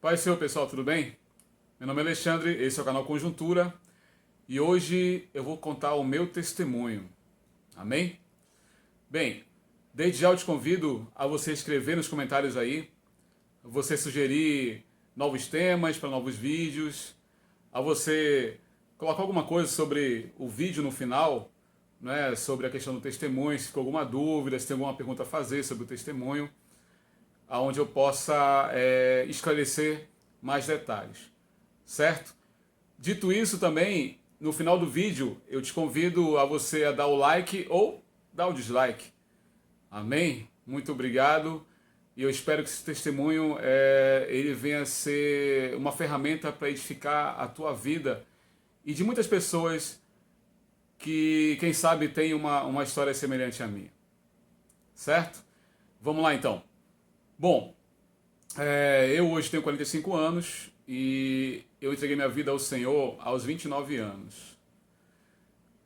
Pai Senhor, pessoal, tudo bem? Meu nome é Alexandre, esse é o canal Conjuntura e hoje eu vou contar o meu testemunho. Amém? Bem, desde já eu te convido a você escrever nos comentários aí, você sugerir novos temas para novos vídeos, a você colocar alguma coisa sobre o vídeo no final, né, sobre a questão do testemunho, se ficou alguma dúvida, se tem alguma pergunta a fazer sobre o testemunho, aonde eu possa esclarecer mais detalhes, certo? Dito isso também, no final do vídeo, eu te convido a você a dar o like ou dar o dislike. Amém? Muito obrigado. E eu espero que esse testemunho ele venha a ser uma ferramenta para edificar a tua vida e de muitas pessoas que, quem sabe, têm uma história semelhante à minha. Certo? Vamos lá então. Bom, eu hoje tenho 45 anos e eu entreguei minha vida ao Senhor aos 29 anos.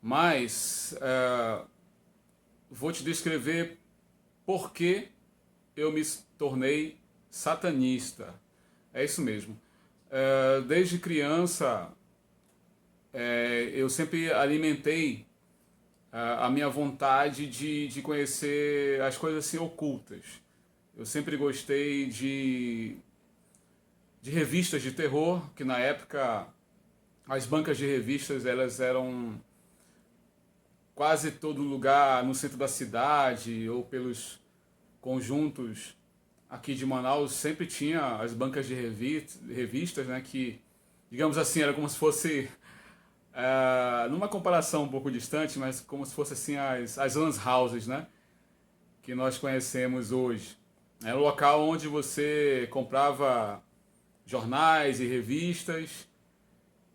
Mas vou te descrever por que eu me tornei satanista. É isso mesmo. Desde criança, eu sempre alimentei a minha vontade de conhecer as coisas assim ocultas. Eu sempre gostei de revistas de terror, que na época as bancas de revistas elas eram quase todo lugar no centro da cidade ou pelos conjuntos aqui de Manaus, sempre tinha as bancas de revistas, né, que, digamos assim, era como se fosse, numa comparação um pouco distante, mas como se fosse assim as lan houses, né, que nós conhecemos hoje. Era um local onde você comprava jornais e revistas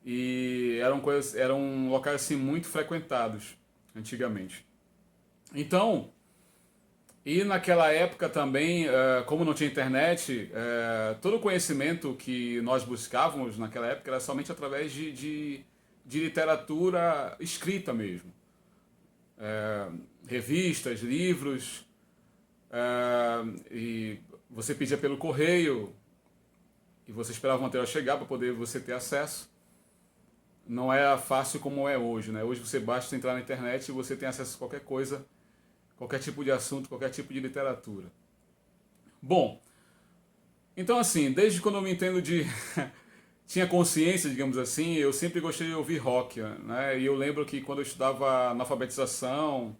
e eram locais assim muito frequentados antigamente. Então, e naquela época também, como não tinha internet, todo o conhecimento que nós buscávamos naquela época era somente através de literatura escrita mesmo. Revistas, livros, e você pedia pelo correio e você esperava o material chegar para poder você ter acesso. Não era fácil como é hoje, né? Hoje você basta entrar na internet e você tem acesso a qualquer coisa, qualquer tipo de assunto, qualquer tipo de literatura. Bom, então assim, desde quando eu me entendo de tinha consciência, digamos assim, eu sempre gostei de ouvir rock, né? E eu lembro que quando eu estudava na alfabetização,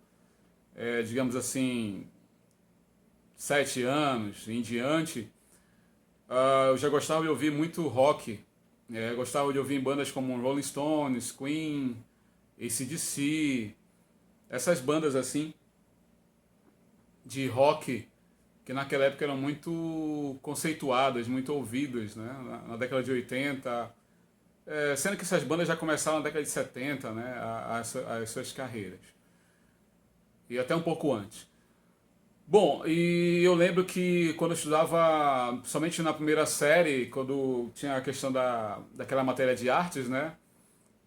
digamos assim, 7 anos em diante, eu já gostava de ouvir muito rock. Gostava de ouvir bandas como Rolling Stones, Queen, AC/DC, essas bandas assim de rock que naquela época eram muito conceituadas, muito ouvidas, né? Na década de 80, sendo que essas bandas já começaram na década de 70, né? As suas carreiras. E até um pouco antes. Bom, e eu lembro que quando eu estudava, somente na primeira série, quando tinha a questão daquela matéria de artes, né?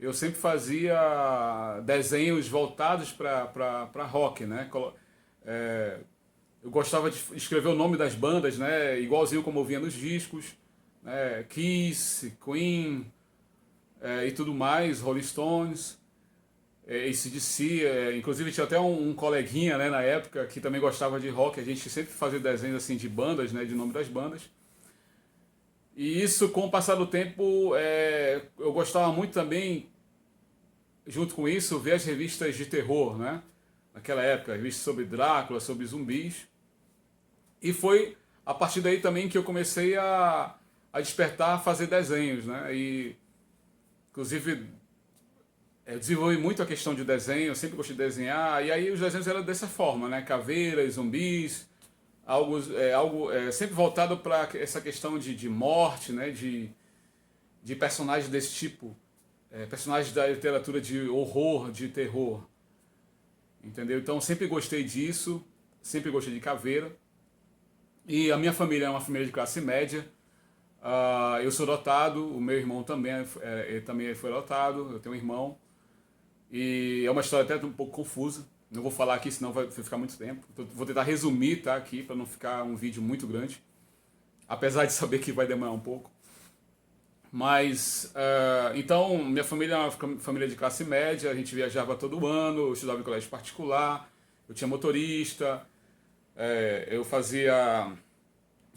Eu sempre fazia desenhos voltados para rock, né? Eu gostava de escrever o nome das bandas, né? Igualzinho como eu via nos discos, né? Kiss, Queen, e tudo mais, Rolling Stones, AC/DC, inclusive tinha até um coleguinha, né, na época que também gostava de rock, a gente sempre fazia desenhos assim de bandas, né, de nome das bandas. E isso, com o passar do tempo, eu gostava muito também, junto com isso, ver as revistas de terror, né? Naquela época, revistas sobre Drácula, sobre zumbis. E foi a partir daí também que eu comecei a despertar a fazer desenhos, né? E, inclusive, eu desenvolvi muito a questão de desenho, eu sempre gostei de desenhar, e aí os desenhos eram dessa forma, né? Caveiras, zumbis, algo sempre voltado para essa questão de morte, né? De personagens desse tipo, personagens da literatura de horror, de terror, entendeu? Então sempre gostei disso, sempre gostei de caveira, e a minha família é uma família de classe média. Eu sou dotado, o meu irmão também, ele também foi dotado, eu tenho um irmão. E é uma história até um pouco confusa. Não vou falar aqui, senão vai ficar muito tempo. Vou tentar resumir, tá, aqui, para não ficar um vídeo muito grande. Apesar de saber que vai demorar um pouco. Mas, então, minha família é uma família de classe média, a gente viajava todo ano, eu estudava em colégio particular, eu tinha motorista, eu fazia.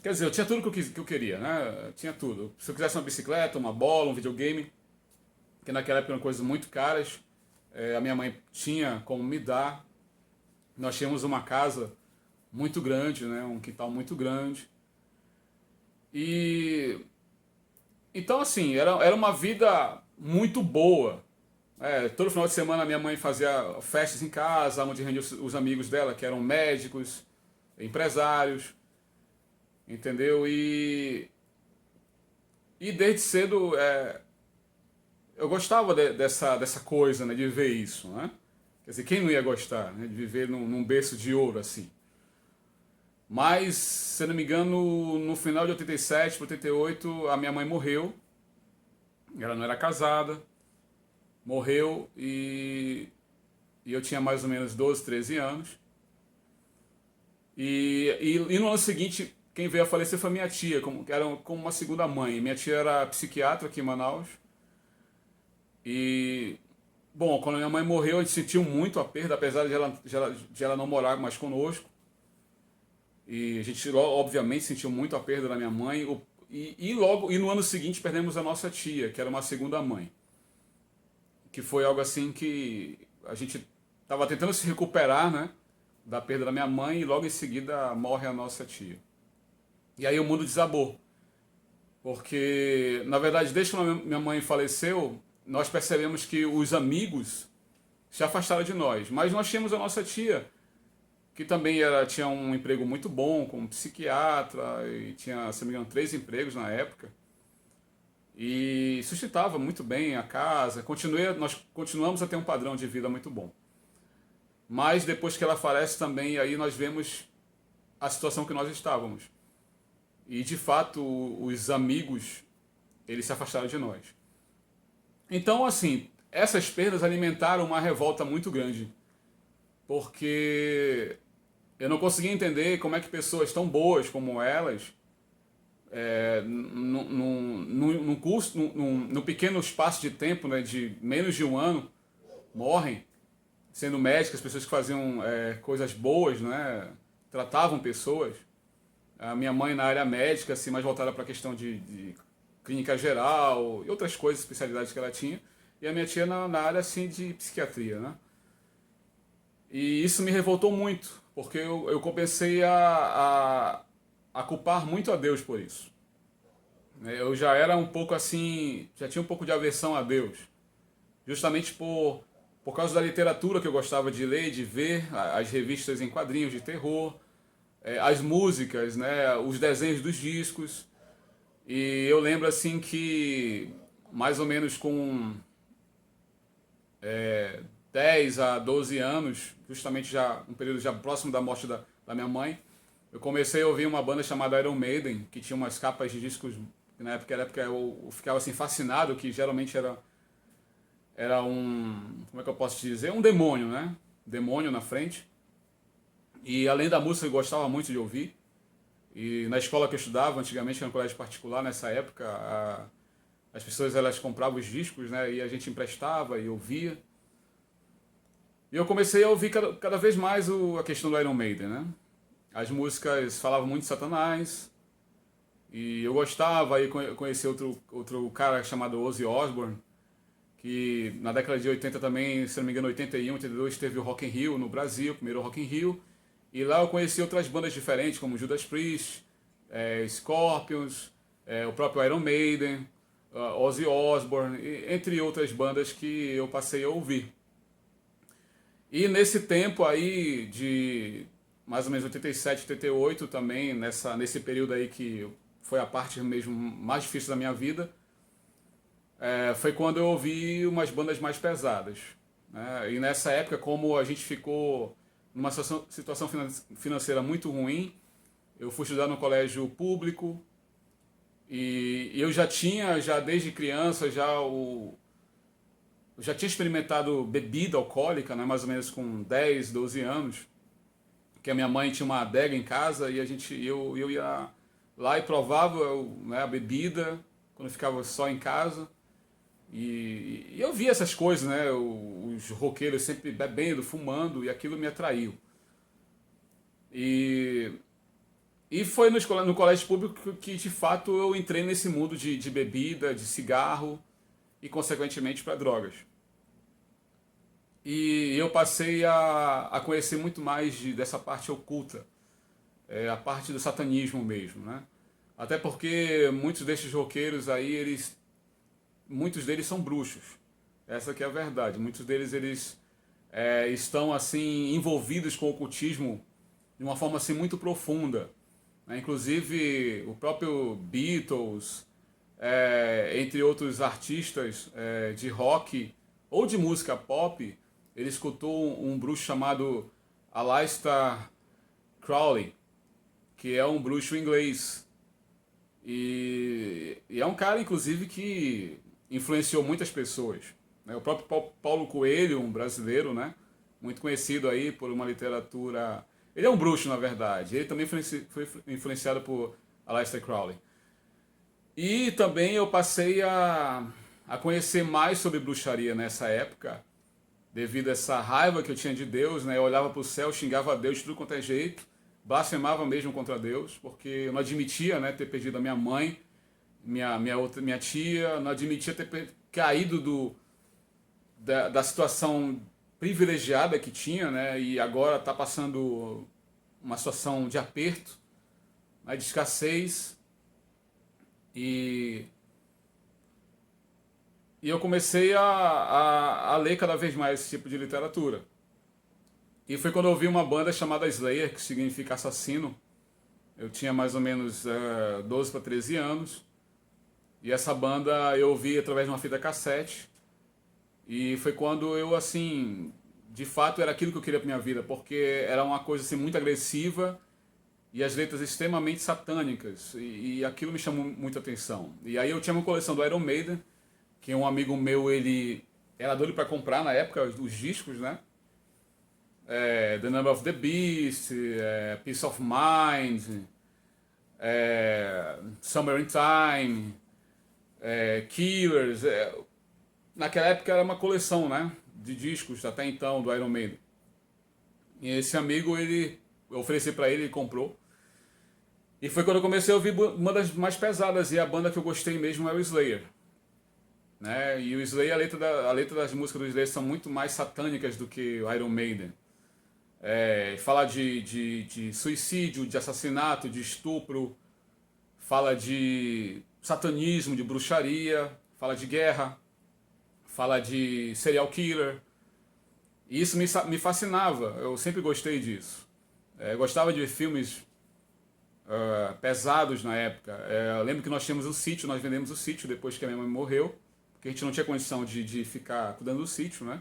Quer dizer, eu tinha tudo que eu queria, né? Tinha tudo. Se eu quisesse uma bicicleta, uma bola, um videogame, que naquela época eram coisas muito caras, a minha mãe tinha como me dar. Nós tínhamos uma casa muito grande, né? Um quintal muito grande. E então, assim, era uma vida muito boa. Todo final de semana minha mãe fazia festas em casa, onde reunia os amigos dela, que eram médicos, empresários, entendeu? E desde cedo eu gostava dessa coisa, né, de viver isso, né? Quer dizer, quem não ia gostar, né, de viver num berço de ouro assim? Mas, se eu não me engano, no final de 87 para 88, a minha mãe morreu. Ela não era casada, morreu e eu tinha mais ou menos 12, 13 anos. E no ano seguinte, quem veio a falecer foi minha tia, que era como uma segunda mãe. Minha tia era psiquiatra aqui em Manaus. E, bom, quando minha mãe morreu, a gente sentiu muito a perda, apesar de ela não morar mais conosco. E a gente, obviamente, sentiu muito a perda da minha mãe. E no ano seguinte perdemos a nossa tia, que era uma segunda mãe. Que foi algo assim que a gente estava tentando se recuperar, né, da perda da minha mãe, e logo em seguida morre a nossa tia. E aí o mundo desabou. Porque, na verdade, desde que minha mãe faleceu, nós percebemos que os amigos se afastaram de nós. Mas nós tínhamos a nossa tia, que também tinha um emprego muito bom como psiquiatra, e tinha, se não me engano, 3 empregos na época. E sustentava muito bem a casa. Nós continuamos a ter um padrão de vida muito bom. Mas depois que ela falece também, aí nós vemos a situação que nós estávamos. E de fato, os amigos, eles se afastaram de nós. Então, assim, essas perdas alimentaram uma revolta muito grande. Porque eu não conseguia entender como é que pessoas tão boas como elas, num pequeno espaço de tempo, né, de menos de um ano, morrem, sendo médicas, pessoas que faziam coisas boas, né, tratavam pessoas. A minha mãe na área médica, assim, mais voltada para a questão de clínica geral e outras coisas, especialidades que ela tinha. E a minha tia na área, assim, de psiquiatria, né? E isso me revoltou muito, porque eu comecei a culpar muito a Deus por isso. Eu já era um pouco assim, já tinha um pouco de aversão a Deus. Justamente por causa da literatura que eu gostava de ler, de ver, as revistas em quadrinhos de terror, as músicas, né, os desenhos dos discos. E eu lembro assim que mais ou menos com 10 a 12 anos, justamente já um período já próximo da morte da minha mãe, eu comecei a ouvir uma banda chamada Iron Maiden, que tinha umas capas de discos, que na época eu ficava assim fascinado, que geralmente era um, como é que eu posso dizer, um demônio, né? Demônio na frente. E além da música eu gostava muito de ouvir. E na escola que eu estudava, antigamente era um colégio particular, nessa época, as pessoas elas compravam os discos, né? E a gente emprestava e ouvia. E eu comecei a ouvir cada vez mais a questão do Iron Maiden, né? As músicas falavam muito de Satanás. E eu gostava, aí conheci outro cara chamado Ozzy Osbourne, que na década de 80 também, se não me engano, 81, 82, teve o Rock in Rio no Brasil, o primeiro Rock in Rio. E lá eu conheci outras bandas diferentes, como Judas Priest, Scorpions, o próprio Iron Maiden, Ozzy Osbourne, entre outras bandas que eu passei a ouvir. E nesse tempo aí de mais ou menos 87, 88 também, nesse período aí que foi a parte mesmo mais difícil da minha vida, foi quando eu ouvi umas bandas mais pesadas, né? E nessa época, como a gente ficou numa situação financeira muito ruim, eu fui estudar no colégio público e eu já desde criança, eu já tinha experimentado bebida alcoólica, né, mais ou menos com 10, 12 anos, que a minha mãe tinha uma adega em casa e eu ia lá e provava, né, a bebida quando eu ficava só em casa. E eu via essas coisas, né? Os roqueiros sempre bebendo, fumando, e aquilo me atraiu. E, e foi no colégio público que, de fato, eu entrei nesse mundo de bebida, de cigarro e, consequentemente, para drogas. E eu passei a conhecer muito mais dessa parte oculta, a parte do satanismo mesmo, né? Até porque muitos desses roqueiros aí, muitos deles são bruxos. Essa que é a verdade. Muitos deles estão assim envolvidos com o ocultismo de uma forma assim muito profunda, né? Inclusive o próprio Beatles, entre outros artistas de rock ou de música pop, ele escutou um bruxo chamado Aleister Crowley, que é um bruxo inglês. E é um cara, inclusive, que influenciou muitas pessoas, né? O próprio Paulo Coelho, um brasileiro, né? Muito conhecido aí por uma literatura... Ele é um bruxo, na verdade. Ele também foi influenciado por Aleister Crowley. E também eu passei a conhecer mais sobre bruxaria nessa época, devido a essa raiva que eu tinha de Deus, né? Eu olhava para o céu, xingava a Deus de tudo quanto é jeito, blasfemava mesmo contra Deus, porque eu não admitia, né, ter perdido a minha mãe, minha tia, não admitia ter caído da situação privilegiada que tinha, né, e agora está passando uma situação de aperto, né, de escassez, e, e eu comecei a ler cada vez mais esse tipo de literatura. E foi quando eu vi uma banda chamada Slayer, que significa assassino. Eu tinha mais ou menos 12 para 13 anos. E essa banda eu ouvi através de uma fita cassete. E foi quando eu, assim, de fato era aquilo que eu queria para minha vida, porque era uma coisa assim muito agressiva e as letras extremamente satânicas. E aquilo me chamou muita atenção. E aí eu tinha uma coleção do Iron Maiden, que um amigo meu, ele era doido para comprar na época os discos, né? The Number of the Beast, Peace of Mind, Summer in Time, Killers. Naquela época era uma coleção, né, de discos até então do Iron Maiden. E esse amigo, eu ofereci para ele, ele comprou. E foi quando eu comecei a ouvir uma das mais pesadas, e a banda que eu gostei mesmo é o Slayer. Né? E o Slayer, a letra das músicas do Slayer são muito mais satânicas do que o Iron Maiden. Fala de suicídio, de assassinato, de estupro, fala de satanismo, de bruxaria, fala de guerra, fala de serial killer. E isso me fascinava, eu sempre gostei disso. Eu gostava de ver filmes pesados na época. Eu lembro que nós tínhamos um sítio, nós vendemos o sítio depois que a minha mãe morreu, porque a gente não tinha condição de ficar cuidando do sítio, né?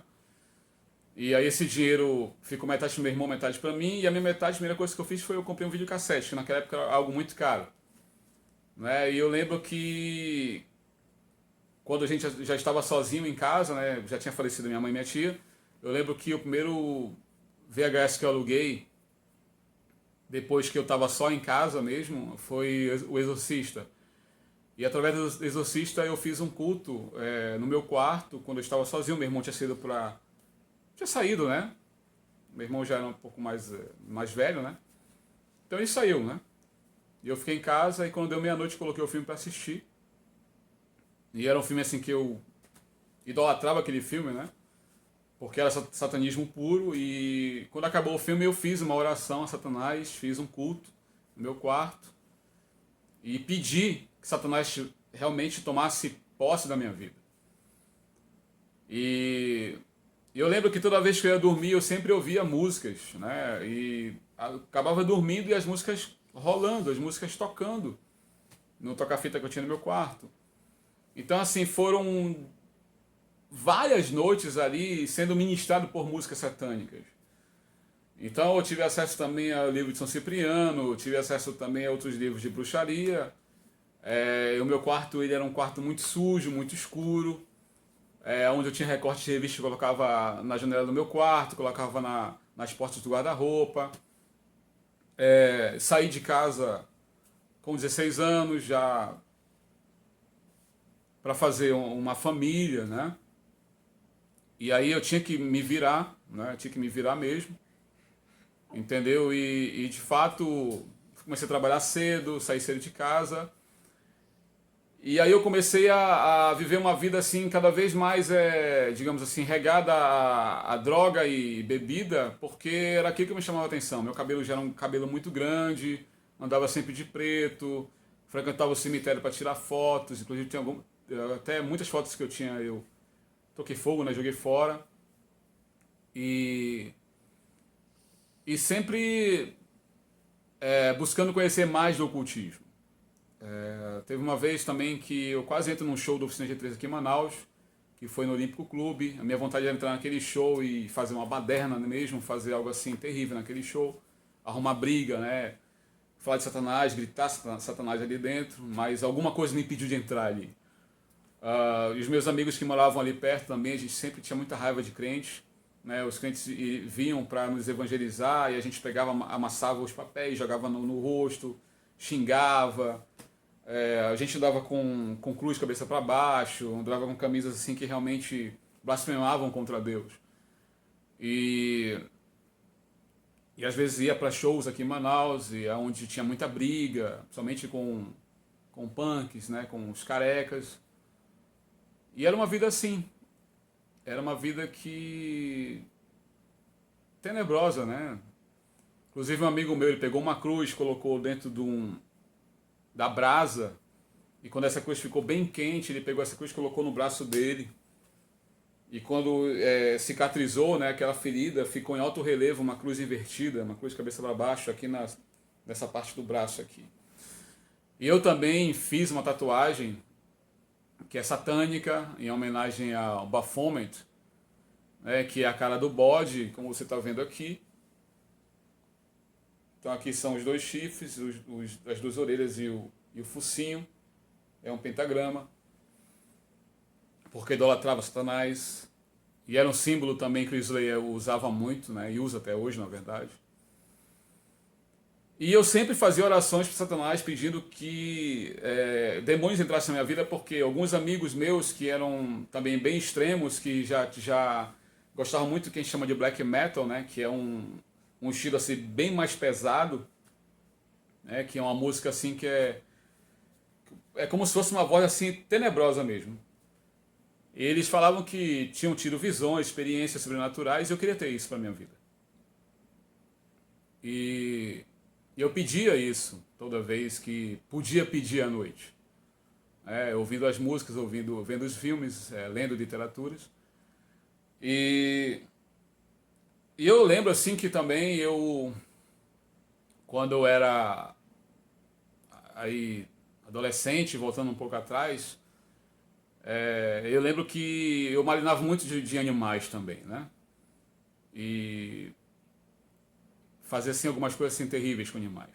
E aí esse dinheiro ficou metade pro meu irmão, metade pra mim, e a minha metade, a primeira coisa que eu fiz foi eu comprei um videocassete, que naquela época era algo muito caro. Né? E eu lembro que quando a gente já estava sozinho em casa, né, já tinha falecido minha mãe e minha tia, eu lembro que o primeiro VHS que eu aluguei, depois que eu estava só em casa mesmo, foi O Exorcista. E através do Exorcista eu fiz um culto no meu quarto, quando eu estava sozinho, meu irmão tinha saído, né? Meu irmão já era um pouco mais velho, né? Então ele saiu, né? E eu fiquei em casa e quando deu meia-noite coloquei o filme para assistir. E era um filme assim que eu idolatrava aquele filme, né? Porque era satanismo puro e quando acabou o filme eu fiz uma oração a Satanás, fiz um culto no meu quarto e pedi que Satanás realmente tomasse posse da minha vida. E eu lembro que toda vez que eu ia dormir eu sempre ouvia músicas, né? E acabava dormindo e as músicas rolando, as músicas tocando no toca-fita que eu tinha no meu quarto. Então, assim, foram várias noites ali sendo ministrado por músicas satânicas. Então, eu tive acesso também ao livro de São Cipriano, tive acesso também a outros livros de bruxaria. O meu quarto ele era um quarto muito sujo, muito escuro, onde eu tinha recorte de revista, eu colocava na janela do meu quarto, colocava nas portas do guarda-roupa. Saí de casa com 16 anos, já para fazer uma família, né? E aí eu tinha que me virar, né? Eu tinha que me virar mesmo, entendeu? E de fato comecei a trabalhar cedo, saí cedo de casa. E aí eu comecei a viver uma vida assim cada vez mais, digamos assim, regada a droga e bebida, porque era aquilo que me chamava a atenção. Meu cabelo já era um cabelo muito grande, andava sempre de preto, frequentava o cemitério para tirar fotos, inclusive tem até muitas fotos que eu tinha, eu toquei fogo, né, joguei fora. E, e sempre buscando conhecer mais do ocultismo. Teve uma vez também que eu quase entro num show do Oficina G3 aqui em Manaus, que foi no Olímpico Clube. A minha vontade era entrar naquele show e fazer uma baderna mesmo, fazer algo assim terrível naquele show, arrumar briga, né? Falar de Satanás, gritar Satanás ali dentro, mas alguma coisa me impediu de entrar ali. E os meus amigos que moravam ali perto também, a gente sempre tinha muita raiva de crentes, né? Os crentes vinham para nos evangelizar e a gente pegava, amassava os papéis, jogava no rosto, xingava. A gente andava com cruz cabeça para baixo, andava com camisas assim que realmente blasfemavam contra Deus. E, e às vezes ia para shows aqui em Manaus, e onde tinha muita briga, somente com punks, né, com os carecas. E era uma vida assim. Era uma vida que tenebrosa, né? Inclusive um amigo meu, ele pegou uma cruz, colocou dentro da brasa, e quando essa cruz ficou bem quente, ele pegou essa cruz e colocou no braço dele. E quando cicatrizou, né, aquela ferida, ficou em alto relevo uma cruz invertida, uma cruz de cabeça para baixo, aqui nessa parte do braço aqui. E eu também fiz uma tatuagem que é satânica, em homenagem ao Baphomet, né, que é a cara do bode, como você está vendo aqui. Então aqui são os dois chifres, as duas orelhas e o focinho. É um pentagrama, porque idolatrava Satanás. E era um símbolo também que o Israel usava muito, né, e usa até hoje, na verdade. E eu sempre fazia orações para Satanás pedindo que demônios entrassem na minha vida, porque alguns amigos meus que eram também bem extremos, que já gostavam muito do que a gente chama de black metal, né, que é um estilo assim, bem mais pesado, né, que é uma música assim que é como se fosse uma voz assim tenebrosa mesmo. E eles falavam que tinham tido visões, experiências sobrenaturais, e eu queria ter isso para minha vida. E eu pedia isso toda vez que podia pedir à noite. Ouvindo as músicas, vendo os filmes, lendo literaturas. E eu lembro assim que também quando eu era aí adolescente, voltando um pouco atrás, eu lembro que eu marinava muito de animais também, né? E fazia assim algumas coisas assim terríveis com animais.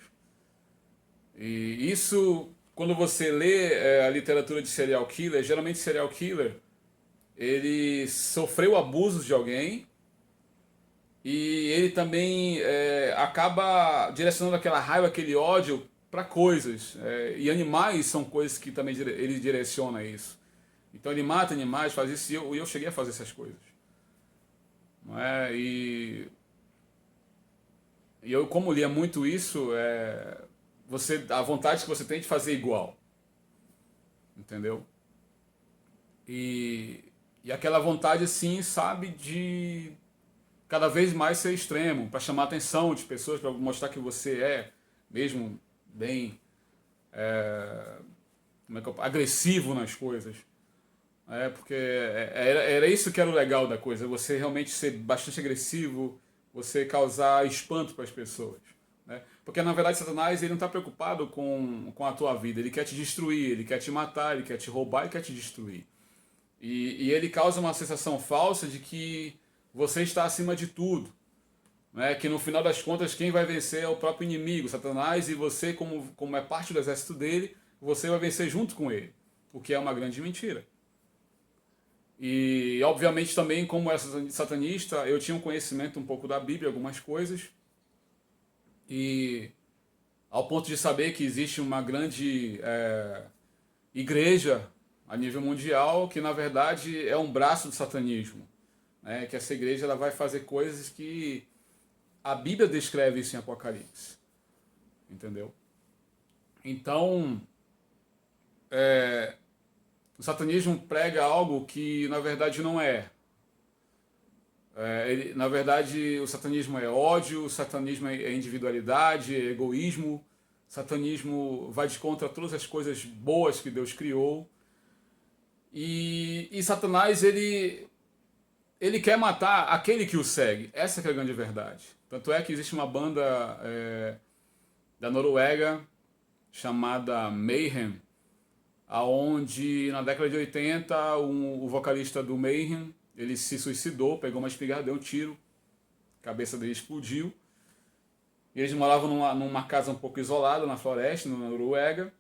E isso, quando você lê a literatura de serial killer, geralmente serial killer, ele sofreu abusos de alguém e ele também acaba direcionando aquela raiva, aquele ódio para coisas. E animais são coisas que também ele direciona isso. Então ele mata animais, faz isso, e eu cheguei a fazer essas coisas. Não é? E eu, como lia muito isso, a vontade que você tem de fazer igual. Entendeu? E aquela vontade, assim, sabe, de cada vez mais ser extremo, para chamar a atenção de pessoas, para mostrar que você é mesmo bem agressivo nas coisas. Porque era isso que era o legal da coisa, você realmente ser bastante agressivo, você causar espanto para as pessoas. Né? Porque na verdade Satanás ele não está preocupado com a tua vida, ele quer te destruir, ele quer te matar, ele quer te roubar, ele quer te destruir. E ele causa uma sensação falsa de que você está acima de tudo. Né? Que no final das contas quem vai vencer é o próprio inimigo, Satanás, e você, como é parte do exército dele, você vai vencer junto com ele. O que é uma grande mentira. E, obviamente, também, como era satanista, eu tinha um conhecimento um pouco da Bíblia, algumas coisas. E, ao ponto de saber que existe uma grande igreja a nível mundial, que na verdade é um braço do satanismo, né? Que essa igreja ela vai fazer coisas que a Bíblia descreve isso em Apocalipse, entendeu? Então, o satanismo prega algo que na verdade não é. Na verdade, o satanismo é ódio, o satanismo é individualidade, é egoísmo, o satanismo vai de contra todas as coisas boas que Deus criou. E Satanás, ele quer matar aquele que o segue. Essa que é a grande verdade. Tanto é que existe uma banda da Noruega chamada Mayhem, aonde na década de 80 o vocalista do Mayhem, ele se suicidou, pegou uma espingarda, deu um tiro, a cabeça dele explodiu. E eles moravam numa casa um pouco isolada na floresta, na Noruega.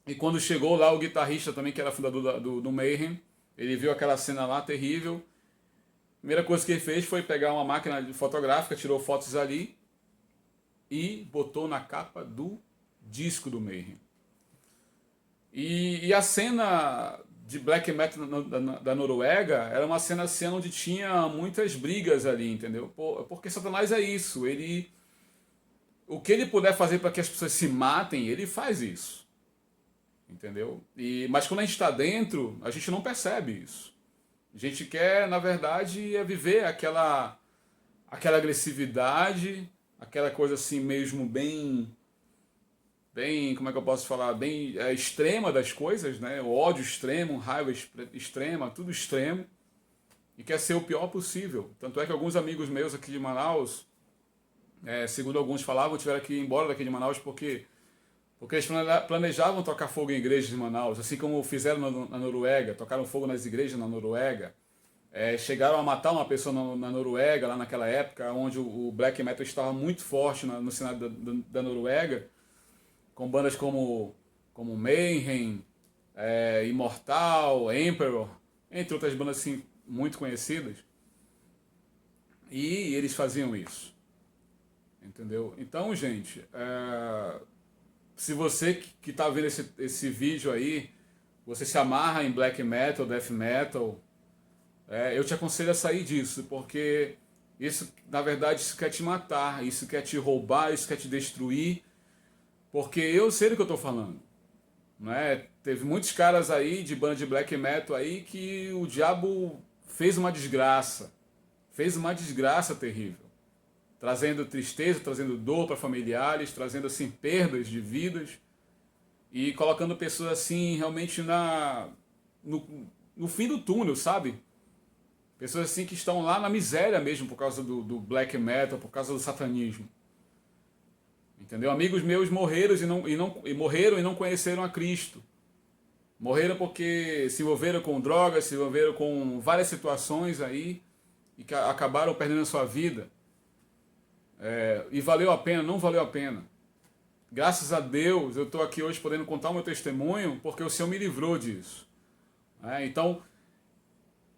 E quando chegou lá o guitarrista também, que era fundador do Mayhem, ele viu aquela cena lá terrível. A primeira coisa que ele fez foi pegar uma máquina fotográfica, tirou fotos ali e botou na capa do disco do Mayhem. E a cena de black metal da Noruega era uma cena assim, onde tinha muitas brigas ali, entendeu? Porque Satanás é isso, o que ele puder fazer para que as pessoas se matem, ele faz isso, entendeu? Mas quando a gente está dentro, a gente não percebe isso. A gente quer, na verdade, viver aquela agressividade, aquela coisa assim mesmo bem, como é que eu posso falar, bem extrema das coisas, né? O ódio extremo, raiva extrema, tudo extremo, e quer ser o pior possível. Tanto é que alguns amigos meus aqui de Manaus, segundo alguns falavam, tiveram que ir embora daqui de Manaus porque eles planejavam tocar fogo em igrejas de Manaus, assim como fizeram na Noruega, tocaram fogo nas igrejas na Noruega. Chegaram a matar uma pessoa na Noruega, lá naquela época, onde o black metal estava muito forte no cenário da Noruega, com bandas como Mayhem, Immortal, Emperor, entre outras bandas assim, muito conhecidas. E eles faziam isso. Entendeu? Então, gente, se você que está vendo esse vídeo aí, você se amarra em black metal, death metal, eu te aconselho a sair disso, porque isso, na verdade, isso quer te matar, isso quer te roubar, isso quer te destruir, porque eu sei do que eu estou falando. Né? Teve muitos caras aí de banda de black metal aí que o diabo fez uma desgraça terrível, trazendo tristeza, trazendo dor para familiares, trazendo assim perdas de vidas e colocando pessoas assim realmente no fim do túnel, sabe? Pessoas assim que estão lá na miséria mesmo por causa do black metal, por causa do satanismo. Entendeu? Amigos meus morreram morreram e não conheceram a Cristo. Morreram porque se envolveram com drogas, se envolveram com várias situações aí e que acabaram perdendo a sua vida. E valeu a pena? Não valeu a pena. Graças a Deus eu estou aqui hoje podendo contar o meu testemunho porque o Senhor me livrou disso. Então,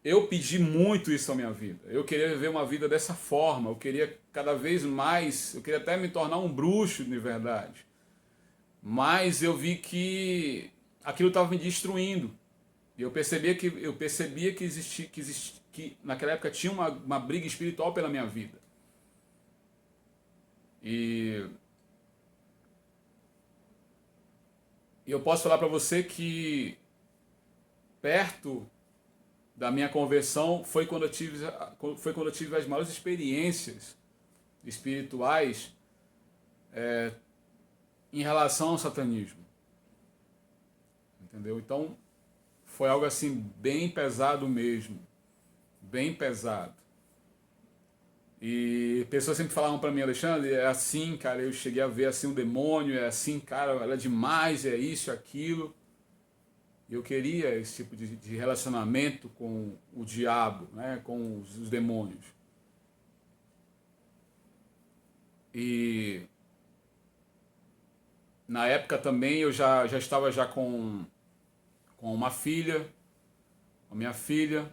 eu pedi muito isso na minha vida. Eu queria viver uma vida dessa forma. Eu queria cada vez mais, eu queria até me tornar um bruxo de verdade. Mas eu vi que aquilo estava me destruindo. E eu percebia que naquela época tinha uma briga espiritual pela minha vida. E eu posso falar para você que perto da minha conversão foi quando eu tive as maiores experiências espirituais em relação ao satanismo. Entendeu? Então, foi algo assim bem pesado mesmo. Bem pesado. E pessoas sempre falavam para mim, Alexandre, é assim, cara, eu cheguei a ver assim um demônio, é assim, cara, ela é demais, é isso, aquilo. Eu queria esse tipo de relacionamento com o diabo, né, com os demônios. E na época também eu já estava já com uma filha, a minha filha.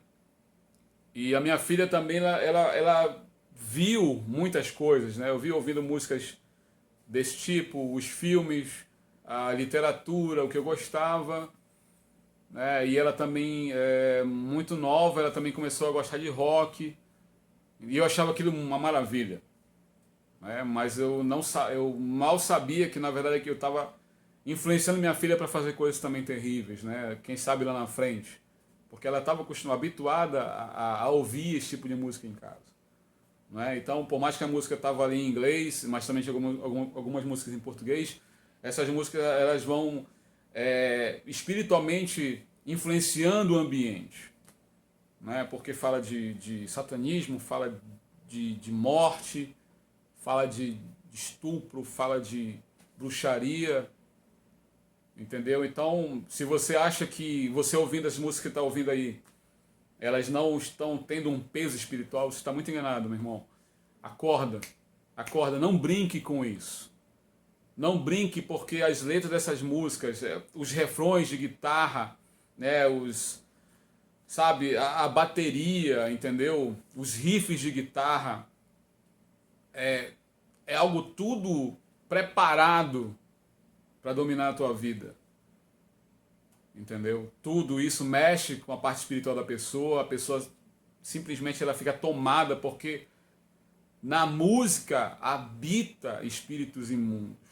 E a minha filha também, ela viu muitas coisas, né? Eu vi ouvindo músicas desse tipo, os filmes, a literatura, o que eu gostava. né? E ela também, muito nova, ela também começou a gostar de rock. E eu achava aquilo uma maravilha, né? Mas eu mal sabia que na verdade que eu estava influenciando minha filha para fazer coisas também terríveis, né? Quem sabe lá na frente, porque ela estava habituada a ouvir esse tipo de música em casa, né? Então, por mais que a música estava ali em inglês, mas também tinha algumas músicas em português, essas músicas elas vão espiritualmente influenciando o ambiente, né? Porque fala de satanismo, fala de morte, fala de estupro, fala de bruxaria, entendeu? Então, se você acha que você ouvindo as músicas que está ouvindo aí, elas não estão tendo um peso espiritual, você está muito enganado, meu irmão. Acorda, acorda, não brinque com isso. Não brinque porque as letras dessas músicas, os refrões de guitarra, né, sabe, a bateria, entendeu? Os riffs de guitarra, é algo tudo preparado para dominar a tua vida. Entendeu? Tudo isso mexe com a parte espiritual da pessoa, a pessoa simplesmente ela fica tomada porque na música habita espíritos imundos.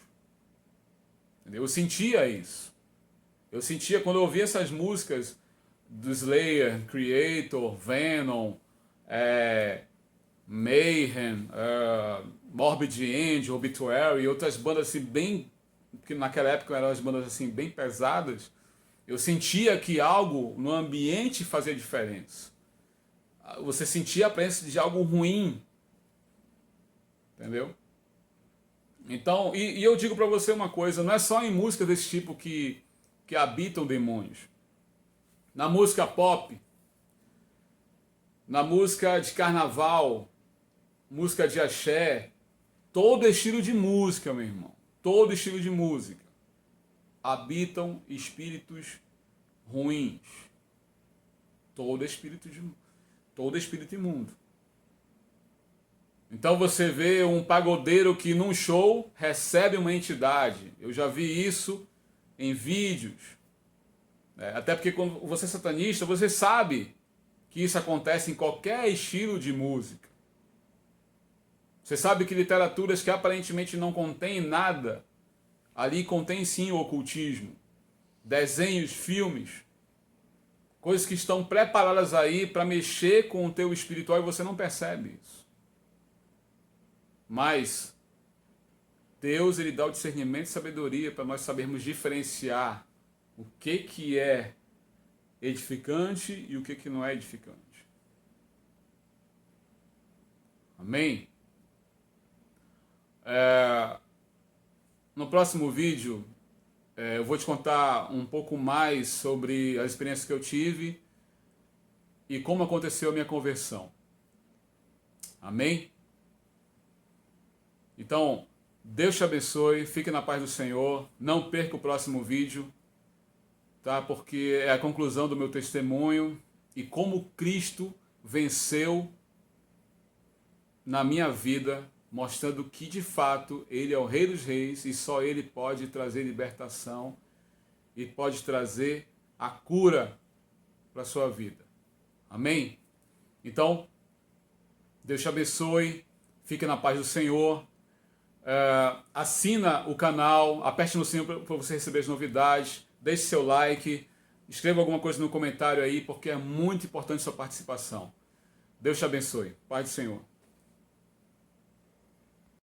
Entendeu? Eu sentia isso. Eu sentia quando eu ouvia essas músicas do Slayer, Creator, Venom, Mayhem, Morbid Angel, Obituary e outras bandas assim bem, que naquela época eram as bandas assim bem pesadas. Eu sentia que algo no ambiente fazia diferença. Você sentia a presença de algo ruim. Entendeu? Então, e eu digo para você uma coisa, não é só em música desse tipo que habitam demônios. Na música pop, na música de carnaval, música de axé, todo estilo de música, meu irmão, todo estilo de música, habitam espíritos ruins. Todo espírito imundo. Então você vê um pagodeiro que num show recebe uma entidade. Eu já vi isso em vídeos. Até porque quando você é satanista, você sabe que isso acontece em qualquer estilo de música. Você sabe que literaturas que aparentemente não contêm nada, ali contém sim o ocultismo. Desenhos, filmes, coisas que estão preparadas aí para mexer com o teu espiritual e você não percebe isso. Mas Deus ele dá o discernimento e sabedoria para nós sabermos diferenciar o que é edificante e o que não é edificante. Amém? No próximo vídeo eu vou te contar um pouco mais sobre as experiências que eu tive e como aconteceu a minha conversão. Amém? Então, Deus te abençoe, fique na paz do Senhor, não perca o próximo vídeo, tá? Porque é a conclusão do meu testemunho e como Cristo venceu na minha vida, mostrando que de fato Ele é o Rei dos Reis e só Ele pode trazer libertação e pode trazer a cura para a sua vida. Amém? Então, Deus te abençoe, fique na paz do Senhor. Assina o canal, aperte no sininho para você receber as novidades, deixe seu like, escreva alguma coisa no comentário aí, porque é muito importante sua participação. Deus te abençoe. Paz do Senhor.